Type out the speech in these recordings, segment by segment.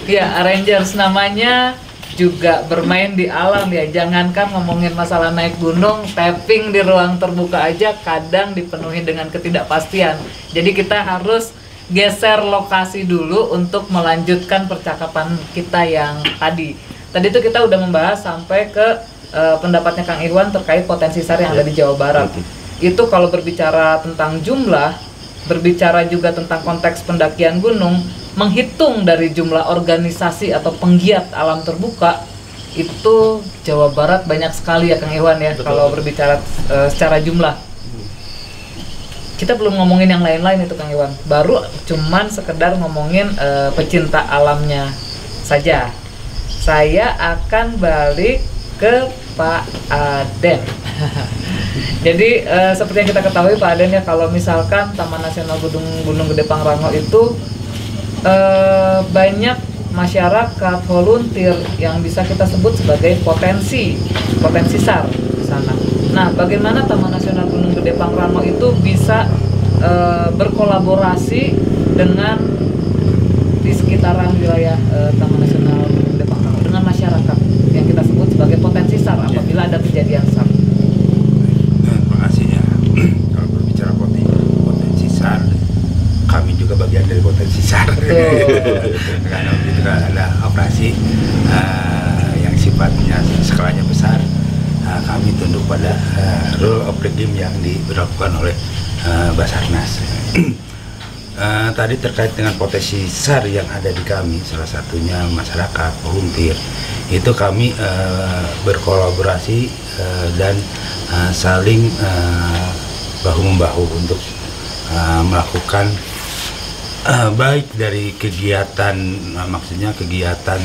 Ya, Rangers namanya juga bermain di alam ya. Jangankan ngomongin masalah naik gunung, tapping di ruang terbuka aja kadang dipenuhi dengan ketidakpastian. Jadi kita harus geser lokasi dulu untuk melanjutkan percakapan kita yang tadi. Tadi tuh kita udah membahas sampai ke pendapatnya Kang Iwan terkait potensi SAR yang ada di Jawa Barat. Itu kalau berbicara tentang jumlah, berbicara juga tentang konteks pendakian gunung, menghitung dari jumlah organisasi atau penggiat alam terbuka, itu Jawa Barat banyak sekali ya Kang Iwan ya. Betul. Kalau berbicara secara jumlah. Kita belum ngomongin yang lain-lain itu Kang Iwan. Baru cuman sekedar ngomongin pecinta alamnya saja. Saya akan balik ke Pak Aden. Jadi seperti yang kita ketahui Pak Aden ya, kalau misalkan Taman Nasional Gunung Gede Pangrango itu banyak masyarakat volunteer yang bisa kita sebut sebagai potensi SAR di sana. Nah, bagaimana Taman Nasional Gunung Gede Pangrango itu bisa berkolaborasi dengan di sekitaran wilayah Taman Nasional Gunung Gede Pangrango dengan masyarakat yang kita sebut sebagai potensi SAR apabila ada kejadian SAR. Terima kasih ya. Kalau berbicara potensi SAR, kami juga bagian dari potensi SAR. Karena begitu kan ada operasi yang sifatnya skalanya besar, kami tunduk pada rule of the game yang diberlakukan oleh Basarnas. Tadi terkait dengan potensi SAR yang ada di kami, salah satunya masyarakat, volunteer, itu kami berkolaborasi dan saling bahu-membahu untuk melakukan baik dari kegiatan, maksudnya kegiatan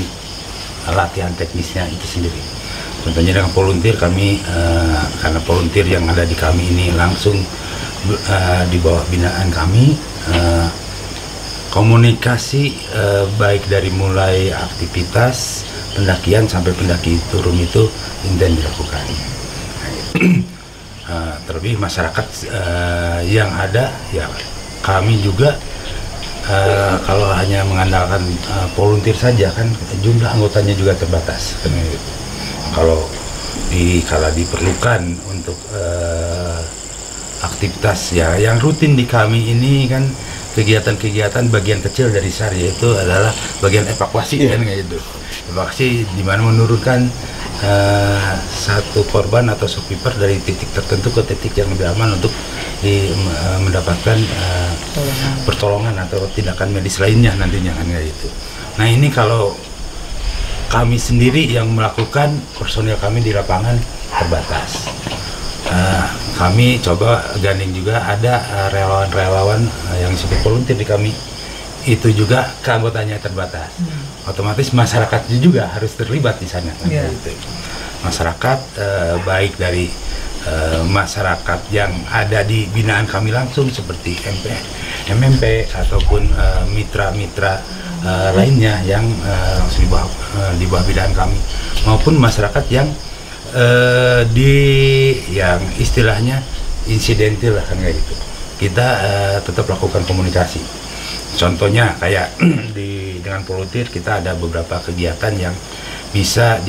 latihan teknisnya itu sendiri. Contohnya dengan volunteer kami, karena volunteer yang ada di kami ini langsung di bawah binaan kami, komunikasi baik dari mulai aktivitas pendakian sampai pendaki turun itu intens dilakukan. Terlebih masyarakat yang ada ya, kami juga kalau hanya mengandalkan volunteer saja kan jumlah anggotanya juga terbatas. Kalau kala diperlukan untuk aktivitas ya yang rutin di kami ini kan, kegiatan-kegiatan bagian kecil dari SAR yaitu adalah bagian evakuasi kan kayak gitu. Evakuasi di mana menurunkan satu korban atau subscriber dari titik tertentu ke titik yang lebih aman untuk mendapatkan pertolongan atau tindakan medis lainnya nantinya kan kayak gitu. Nah ini kalau kami sendiri yang melakukan, personil kami di lapangan terbatas. Kami coba gandeng juga ada relawan-relawan yang disebut volunteer di kami, itu juga keanggotanya terbatas. Otomatis masyarakat juga harus terlibat di sana kan, gitu. Masyarakat baik dari masyarakat yang ada di binaan kami langsung seperti MMP ataupun mitra-mitra lainnya yang langsung di bawah binaan kami, maupun masyarakat yang yang istilahnya insidentil lah kan kayak gitu. Kita tetap lakukan komunikasi. Contohnya kayak dengan volunteer kita ada beberapa kegiatan yang bisa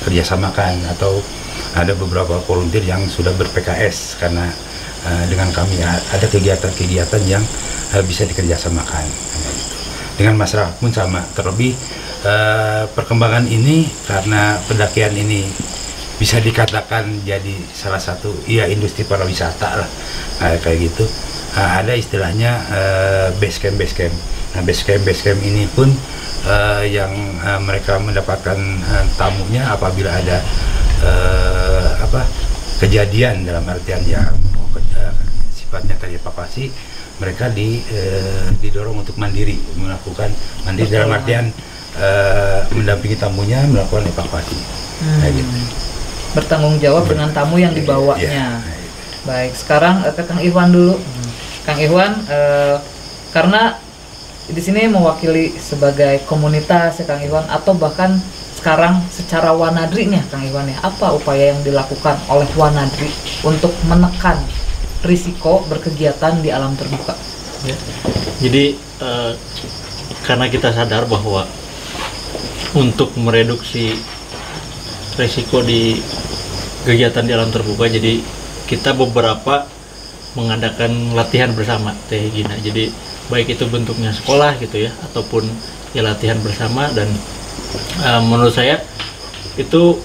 kerjasamakan, atau ada beberapa volunteer yang sudah ber-PKS karena dengan kami ada kegiatan-kegiatan yang bisa dikerjasamakan. Dengan masyarakat pun sama. Terlebih perkembangan ini karena pendakian ini bisa dikatakan jadi salah satu industri pariwisata lah kayak gitu. Ada istilahnya base camp. Nah base camp ini pun yang mereka mendapatkan tamunya apabila ada kejadian dalam artian yang sifatnya tadi evakuasi, mereka didorong untuk melakukan mandiri dalam artian mendampingi tamunya melakukan evakuasi. Gitu. Bertanggung jawab dengan tamu yang dibawanya. Baik, sekarang ke Kang Iwan dulu. Kang Iwan, karena di sini mewakili sebagai komunitas ya Kang Iwan, atau bahkan sekarang secara Wanadri-nya Kang Iwan ya, apa upaya yang dilakukan oleh Wanadri untuk menekan risiko berkegiatan di alam terbuka? Ya. Jadi karena kita sadar bahwa untuk mereduksi resiko di kegiatan di alam terbuka, jadi kita beberapa mengadakan latihan bersama Teh Gina. Jadi baik itu bentuknya sekolah gitu ya, ataupun ya latihan bersama, dan menurut saya itu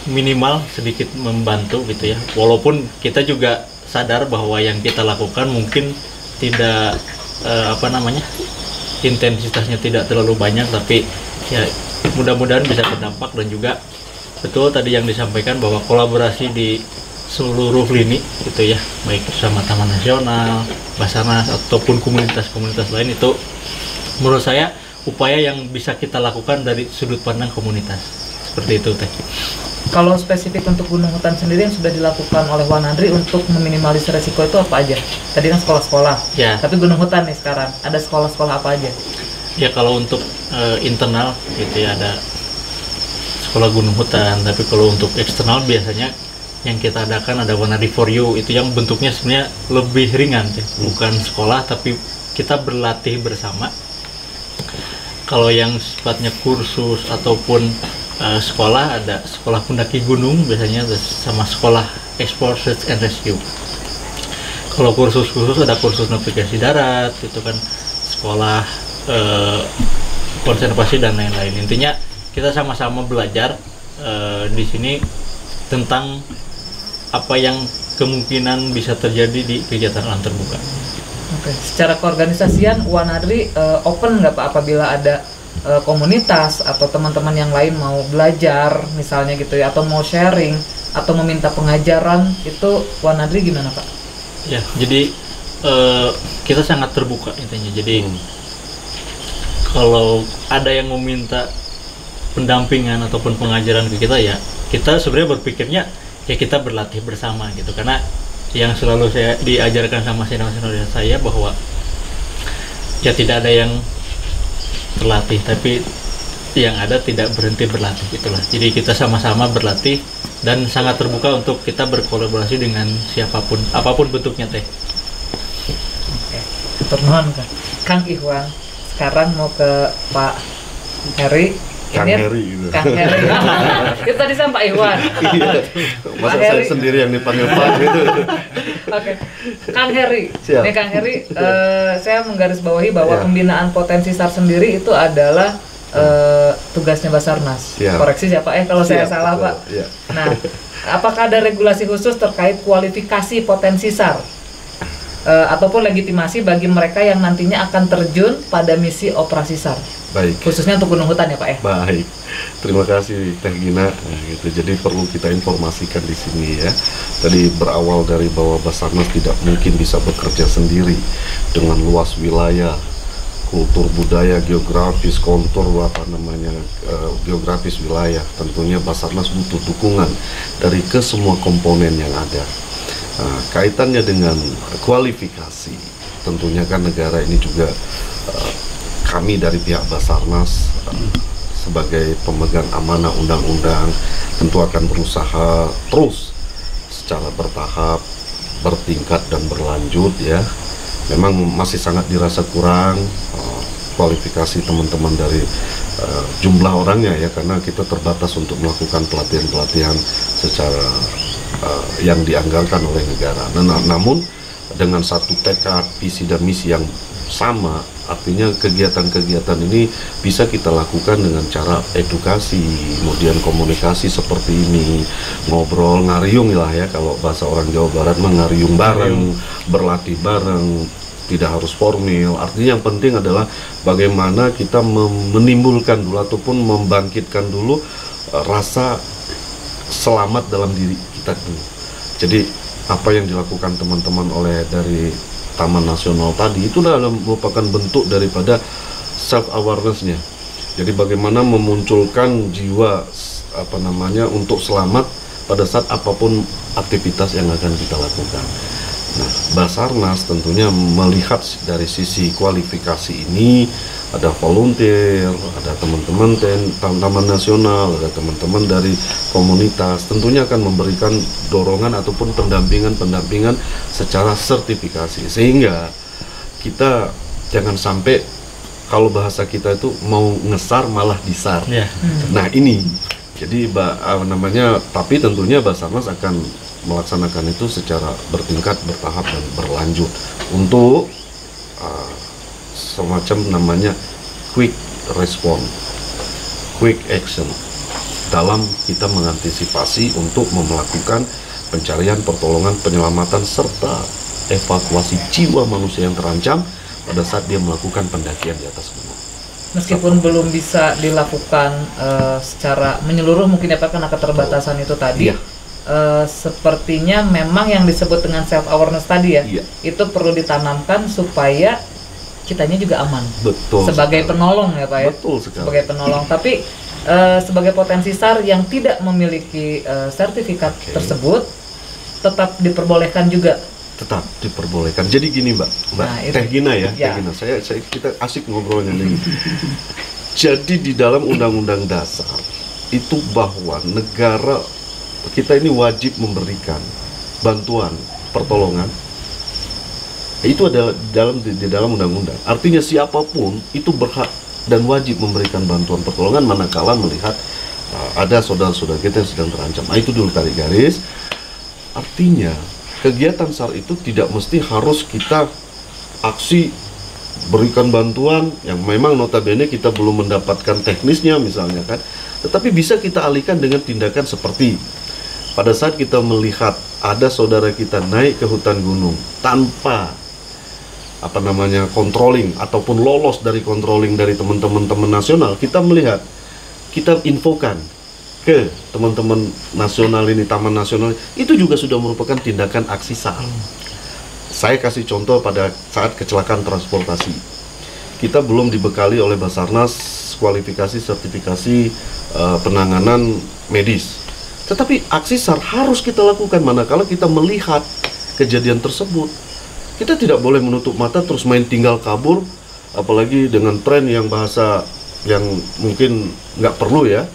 minimal sedikit membantu gitu ya. Walaupun kita juga sadar bahwa yang kita lakukan mungkin tidak intensitasnya tidak terlalu banyak, tapi ya mudah-mudahan bisa berdampak. Dan juga betul tadi yang disampaikan bahwa kolaborasi di seluruh lini gitu ya, baik bersama Taman Nasional, Basarnas ataupun komunitas-komunitas lain, itu menurut saya upaya yang bisa kita lakukan dari sudut pandang komunitas. Seperti itu Teh. Kalau spesifik untuk gunung hutan sendiri yang sudah dilakukan oleh Wanadri untuk meminimalisir resiko itu apa aja? Tadi kan sekolah-sekolah, Ya. Tapi gunung hutan nih sekarang, ada sekolah-sekolah apa aja? Ya kalau untuk internal gitu ya ada sekolah gunung hutan, tapi kalau untuk eksternal biasanya yang kita adakan ada Wanadri for You, itu yang bentuknya sebenarnya lebih ringan ya. Bukan sekolah tapi kita berlatih bersama. Kalau yang sifatnya kursus ataupun sekolah, ada sekolah pendaki gunung biasanya sama sekolah Explore Search and Rescue. Kalau kursus ada kursus navigasi darat, itu kan sekolah konservasi dan lain-lain. Intinya kita sama-sama belajar di sini tentang apa yang kemungkinan bisa terjadi di kegiatan alam terbuka. Oke. Secara keorganisasian Wanadri open nggak Pak apabila ada komunitas atau teman-teman yang lain mau belajar misalnya gitu ya, atau mau sharing atau meminta pengajaran, itu Wanadri gimana Pak? Ya, jadi kita sangat terbuka intinya. Jadi kalau ada yang meminta pendampingan ataupun pengajaran ke kita, ya kita sebenarnya berpikirnya ya kita berlatih bersama gitu. Karena yang selalu saya diajarkan sama senior-senior saya bahwa ya tidak ada yang terlatih, tapi yang ada tidak berhenti berlatih gitulah. Jadi kita sama-sama berlatih dan sangat terbuka untuk kita berkolaborasi dengan siapapun, apapun bentuknya Teh. Oke. Turnuan Kang Ikhwan. Sekarang mau ke Pak Heri. Kang Ini Heri gitu. Kang Heri. Kita tadi sama Pak Iwan. Iya. Masa Pak saya Heri. sendiri yang dipanggil Pak gitu. Oke, Kang Heri. Siap. Nih Kang Heri, saya menggarisbawahi bahwa Ya. pembinaan potensi SAR sendiri itu adalah tugasnya Basarnas. Siap. Koreksi siapa? Kalau saya Siap, salah betul. Pak. Iya. Nah, apakah ada regulasi khusus terkait kualifikasi potensi SAR? Ataupun legitimasi bagi mereka yang nantinya akan terjun pada misi operasi SAR, Baik. khususnya untuk gunung hutan ya Pak ya? Baik, terima kasih Teh Gina. Nah, gitu. Jadi perlu kita informasikan di sini ya. Tadi berawal dari bahwa Basarnas tidak mungkin bisa bekerja sendiri dengan luas wilayah, kultur budaya, geografis, kontur geografis wilayah. Tentunya Basarnas butuh dukungan dari semua komponen yang ada. Nah, kaitannya dengan kualifikasi, tentunya kan negara ini juga kami dari pihak Basarnas sebagai pemegang amanah undang-undang tentu akan berusaha terus secara bertahap, bertingkat dan berlanjut ya. Memang masih sangat dirasa kurang kualifikasi teman-teman dari jumlah orangnya ya, karena kita terbatas untuk melakukan pelatihan-pelatihan secara yang dianggarkan oleh negara. Namun dengan satu tekad, visi dan misi yang sama, artinya kegiatan-kegiatan ini bisa kita lakukan dengan cara edukasi, kemudian komunikasi seperti ini, ngobrol, ngariung lah ya, kalau bahasa orang Jawa Barat ngariung bareng, berlatih bareng, tidak harus formil. Artinya yang penting adalah bagaimana kita menimbulkan dulu ataupun membangkitkan dulu rasa selamat dalam diri kita dulu. Jadi apa yang dilakukan teman-teman oleh dari Taman Nasional tadi itu adalah merupakan bentuk daripada self awareness-nya. Jadi bagaimana memunculkan jiwa untuk selamat pada saat apapun aktivitas yang akan kita lakukan. Nah, Basarnas tentunya melihat dari sisi kualifikasi ini, ada volunteer, ada teman-teman Taman Nasional, ada teman-teman dari komunitas, tentunya akan memberikan dorongan ataupun pendampingan secara sertifikasi, sehingga kita jangan sampai kalau bahasa kita itu mau ngesar malah disar. Ya. Nah ini, jadi tapi tentunya Basarnas akan melaksanakan itu secara bertingkat, bertahap dan berlanjut untuk semacam namanya quick response, quick action dalam kita mengantisipasi untuk melakukan pencarian, pertolongan, penyelamatan serta evakuasi jiwa manusia yang terancam pada saat dia melakukan pendakian di atas gunung. Meskipun belum bisa dilakukan secara menyeluruh mungkin ya Pak, karena keterbatasan itu tadi. Iya. Sepertinya memang yang disebut dengan self awareness tadi ya, Iya. itu perlu ditanamkan supaya kitanya juga aman. Betul. Sebagai sekali. penolong ya Pak ya. Betul sekali. Sebagai penolong. Tapi sebagai potensi SAR yang tidak memiliki sertifikat tersebut tetap diperbolehkan juga. Tetap diperbolehkan. Jadi gini Mbak Nah, itu. Teh Gina ya, Ya. Teh Gina. Kita asik ngobrolnya nih. Jadi di dalam Undang-Undang Dasar itu bahwa negara kita ini wajib memberikan bantuan, pertolongan. Itu adalah di dalam undang-undang. Artinya siapapun itu berhak dan wajib memberikan bantuan pertolongan manakala melihat ada saudara-saudara kita yang sedang terancam. Nah, itu dulu tarik garis. Artinya kegiatan SAR itu tidak mesti harus kita aksi berikan bantuan yang memang notabene kita belum mendapatkan teknisnya misalnya kan, tetapi bisa kita alihkan dengan tindakan seperti pada saat kita melihat ada saudara kita naik ke hutan gunung tanpa controlling ataupun lolos dari controlling dari teman-teman nasional, kita melihat, kita infokan ke teman-teman nasional ini, Taman Nasional, itu juga sudah merupakan tindakan aksi SAR. Saya kasih contoh pada saat kecelakaan transportasi. Kita belum dibekali oleh Basarnas kualifikasi sertifikasi penanganan medis. Tetapi aksi SAR harus kita lakukan manakala kita melihat kejadian tersebut. Kita tidak boleh menutup mata terus main tinggal kabur, apalagi dengan tren yang bahasa yang mungkin nggak perlu ya.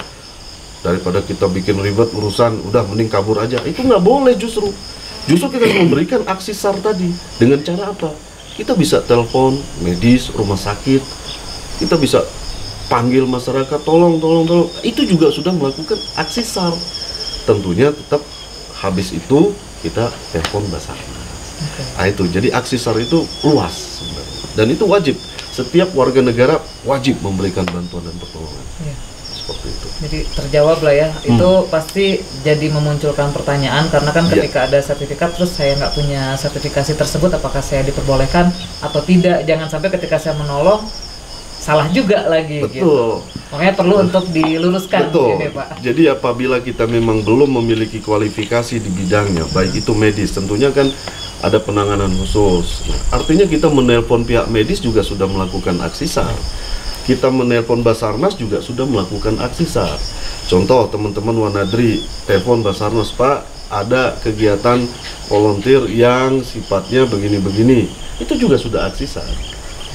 Daripada kita bikin ribet urusan, udah mending kabur aja. Itu nggak boleh justru. Justru kita harus memberikan aksi SAR tadi. Dengan cara apa? Kita bisa telepon medis, rumah sakit. Kita bisa panggil masyarakat, tolong. Itu juga sudah melakukan aksi SAR. Tentunya tetap habis itu kita telepon Basarnas. Nah itu, jadi aksi SAR itu luas sebenarnya. Dan itu wajib. Setiap warga negara wajib memberikan bantuan dan pertolongan. Ya. Seperti itu. Jadi terjawab lah ya. Itu pasti jadi memunculkan pertanyaan karena kan ketika ada sertifikat terus saya nggak punya sertifikasi tersebut, apakah saya diperbolehkan atau tidak? Jangan sampai ketika saya menolong salah juga lagi. Betul. Gitu. Makanya perlu untuk diluruskan. Betul. Gitu, Pak. Jadi apabila kita memang belum memiliki kualifikasi di bidangnya, baik itu medis, tentunya kan ada penanganan khusus. Nah, artinya kita menelpon pihak medis juga sudah melakukan aksi SAR. Kita menelpon Basarnas juga sudah melakukan aksi SAR. Contoh, teman-teman Wanadri telepon Basarnas, Pak, ada kegiatan volunteer yang sifatnya begini-begini. Itu juga sudah aksi SAR.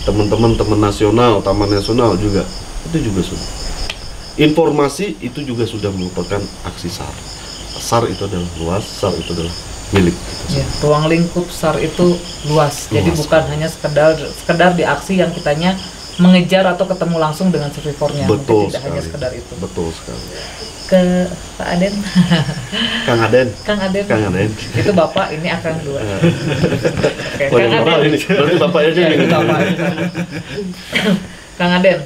Teman-teman nasional, Taman Nasional juga, itu juga sudah. Informasi itu juga sudah merupakan aksi SAR. SAR itu adalah luas, SAR itu adalah milik. Ya, ruang lingkup SAR itu luas. Jadi bukan hanya sekedar di aksi yang kitanya mengejar atau ketemu langsung dengan survivornya. Betul Mungkin tidak sekali. hanya sekedar itu. Betul sekali. Ke Pak Aden. Kang Aden. Kang Aden. Kang Aden. Itu Bapak, ini Akang dua. Oke, Oh, yang Kang moral Aden. ini. Berarti Bapak aja Ya, ini. itu Bapak. Kang Aden,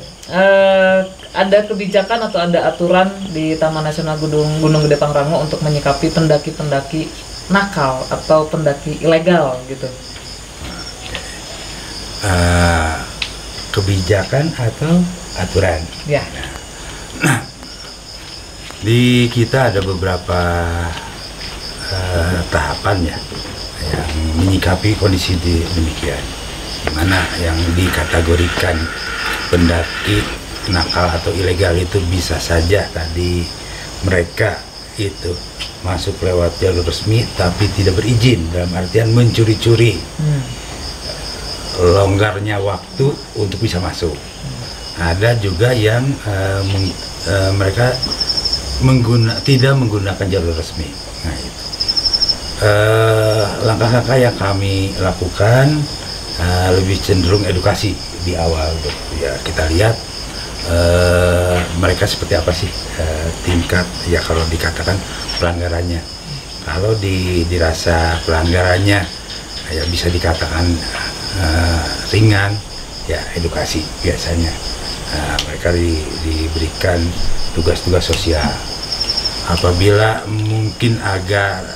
ada kebijakan atau ada aturan di Taman Nasional Gunung Gede Pangrango untuk menyikapi pendaki-pendaki nakal atau pendaki ilegal gitu? Kebijakan atau aturan. Ya. Di kita ada beberapa tahapan ya yang menyikapi kondisi demikian, dimana yang dikategorikan pendaki nakal atau ilegal itu bisa saja tadi mereka itu masuk lewat jalur resmi tapi tidak berizin, dalam artian mencuri-curi. Longgarnya waktu untuk bisa masuk. Ada juga yang mereka tidak menggunakan jalur resmi. Nah itu langkah-langkah yang kami lakukan lebih cenderung edukasi. di awal ya kita lihat mereka seperti apa sih tingkat ya kalau dikatakan pelanggarannya. Kalau dirasa pelanggarannya ya bisa dikatakan ringan, ya edukasi biasanya. Mereka diberikan tugas-tugas sosial. Apabila mungkin agar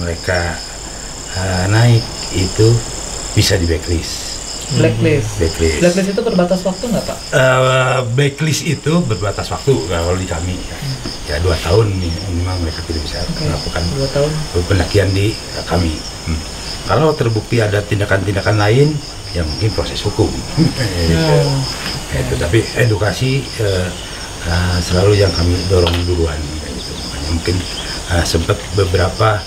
mereka naik itu bisa di blacklist. Blacklist itu berbatas waktu nggak Pak? Blacklist itu berbatas waktu kalau di kami ya 2 tahun minimal mereka tidak bisa melakukan 2 tahun pendakian di kami. Kalau terbukti ada tindakan-tindakan lain ya mungkin proses hukum. Itu tapi edukasi selalu yang kami dorong duluan gitu. Makanya mungkin sempat beberapa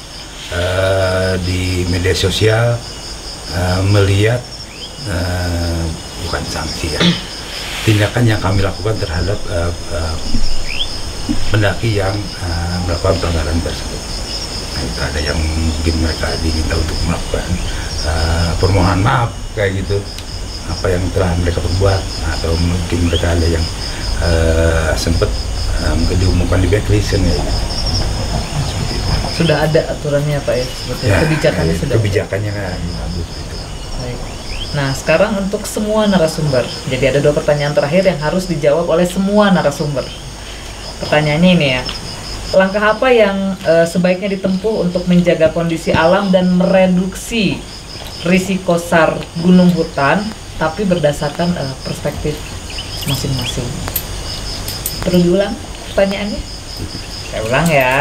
di media sosial melihat bukan sanksi ya, tindakan yang kami lakukan terhadap pendaki yang melakukan pelanggaran tersebut. Nah, itu ada yang mungkin mereka diminta untuk melakukan permohonan maaf kayak gitu, apa yang telah mereka perbuat, atau mungkin mereka ada yang sempat mungkin diumumkan di blacklist ya. Sudah ada aturannya Pak ya, seperti Ya, kebijakannya sudah. Kebijakannya kan. Baik. Nah sekarang untuk semua narasumber, jadi ada 2 pertanyaan terakhir yang harus dijawab oleh semua narasumber. Pertanyaannya ini ya, langkah apa yang sebaiknya ditempuh untuk menjaga kondisi alam dan mereduksi risiko SAR gunung hutan, tapi berdasarkan perspektif masing-masing? Perlu diulang pertanyaannya? Saya ulang ya.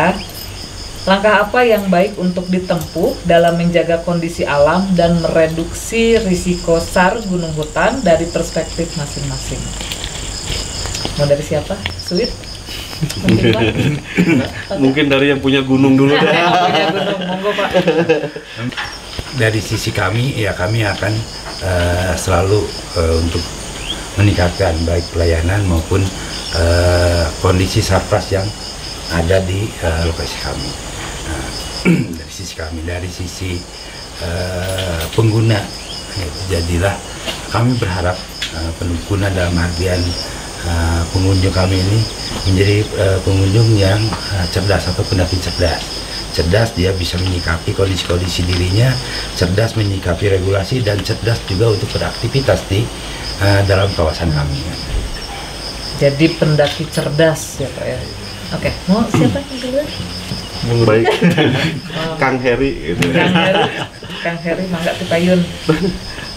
Langkah apa yang baik untuk ditempuh dalam menjaga kondisi alam dan mereduksi risiko SAR gunung hutan dari perspektif masing-masing? Mau dari siapa? Sweet? Mungkin Pak? Mungkin dari yang punya gunung dulu deh. Yang punya gunung, monggo Pak. Dari sisi kami ya kami akan selalu untuk meningkatkan baik pelayanan maupun kondisi sarpras yang ada di lokasi kami. Dari sisi kami, dari sisi pengguna, jadilah kami berharap pengguna dalam artian pengunjung kami ini menjadi pengunjung yang cerdas atau pendaki cerdas. Cerdas, dia bisa menyikapi kondisi-kondisi dirinya, cerdas menyikapi regulasi, dan cerdas juga untuk beraktivitas di dalam kawasan kami. Jadi pendaki cerdas ya Pak ya. Oke, mau siapa yang kedua? Baik, Kang Heri gitu. Kang Heri Mangga Tipayun.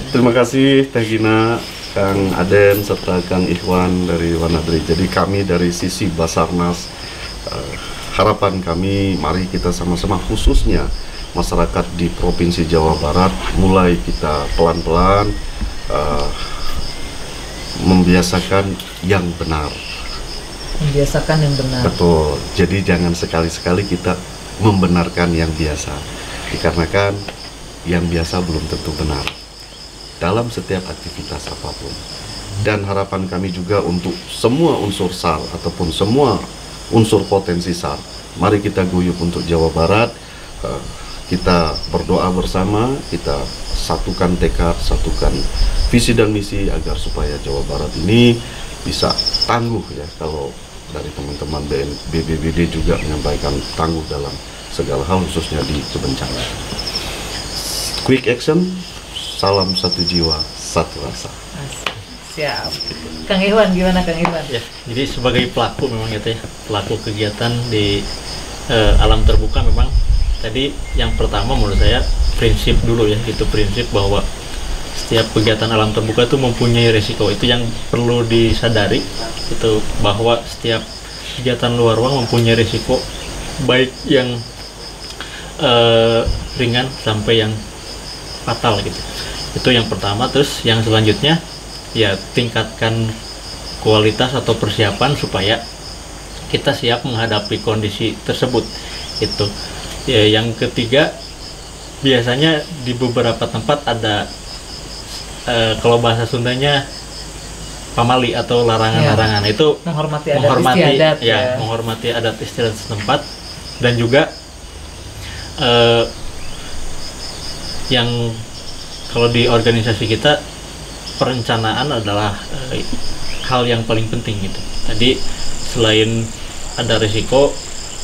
Terima kasih Teh Gina, Kang Aden, serta Kang Ikhwan dari Wanadri. Jadi kami dari sisi Basarnas, harapan kami mari kita sama-sama, khususnya masyarakat di Provinsi Jawa Barat, mulai kita pelan-pelan membiasakan yang benar. Membiasakan yang benar. Betul, jadi jangan sekali-sekali kita membenarkan yang biasa, dikarenakan yang biasa belum tentu benar dalam setiap aktivitas apapun. Dan harapan kami juga untuk semua unsur SAR ataupun semua unsur potensi SAR, mari kita guyup untuk Jawa Barat, kita berdoa bersama, kita satukan tekad, satukan visi dan misi agar supaya Jawa Barat ini bisa tangguh ya. Kalau dari teman-teman BPBD juga menyampaikan tangguh dalam segala hal, khususnya di kebencanaan. Quick action, salam satu jiwa, satu rasa. Siap. Kang Iwan, gimana Kang Iwan? Ya, jadi sebagai pelaku memang gitu ya, pelaku kegiatan di alam terbuka, memang tadi yang pertama menurut saya prinsip dulu ya, itu prinsip bahwa setiap kegiatan alam terbuka itu mempunyai resiko. Itu yang perlu disadari, itu bahwa setiap kegiatan luar ruang mempunyai resiko, baik yang ringan sampai yang fatal gitu. Itu yang pertama. Terus yang selanjutnya ya tingkatkan kualitas atau persiapan supaya kita siap menghadapi kondisi tersebut. Itu ya. Yang ketiga, biasanya di beberapa tempat ada kalau bahasa Sundanya pamali atau larangan-larangan, itu menghormati adat istiadat, menghormati adat istiadat setempat. Dan juga yang kalau di organisasi kita perencanaan adalah hal yang paling penting gitu. Tadi selain ada risiko,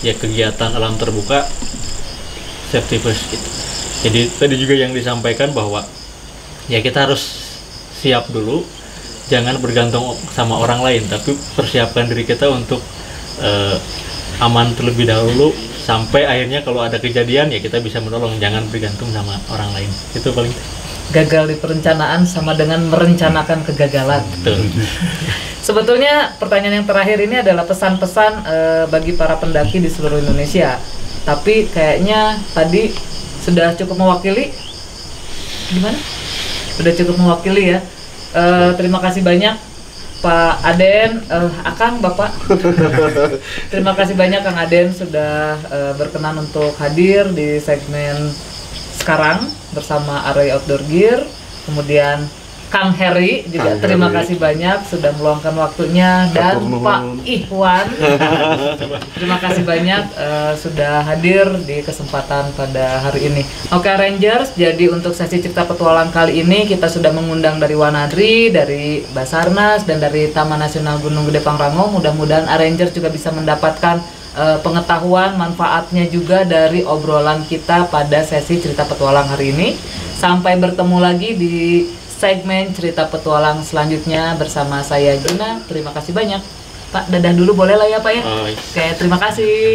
ya kegiatan alam terbuka safety first gitu. Jadi tadi juga yang disampaikan bahwa ya kita harus siap dulu, jangan bergantung sama orang lain, tapi persiapkan diri kita untuk aman terlebih dahulu sampai akhirnya kalau ada kejadian ya kita bisa menolong, jangan bergantung sama orang lain. Itu paling Gagal di perencanaan sama dengan merencanakan kegagalan. betul. Sebetulnya pertanyaan yang terakhir ini adalah pesan-pesan bagi para pendaki di seluruh Indonesia. Tapi kayaknya tadi sudah cukup mewakili. Gimana? Sudah cukup mewakili ya. Terima kasih banyak Pak Aden, Akang, Bapak. Terima kasih banyak Kang Aden sudah berkenan untuk hadir di segmen sekarang bersama Array Outdoor Gear. Kemudian Kang Heri juga terima kasih banyak sudah meluangkan waktunya, dan Pak Ikhwan terima kasih banyak sudah hadir di kesempatan pada hari ini. Oke Rangers, jadi untuk sesi cerita petualang kali ini kita sudah mengundang dari Wanadri, dari Basarnas, dan dari Taman Nasional Gunung Gede Pangrango. Mudah-mudahan Rangers juga bisa mendapatkan pengetahuan, manfaatnya juga dari obrolan kita pada sesi cerita petualang hari ini. Sampai bertemu lagi di segmen cerita petualang selanjutnya bersama saya Gina. Terima kasih banyak Pak, dadah dulu boleh lah ya Pak ya. Oh, Oke, terima kasih.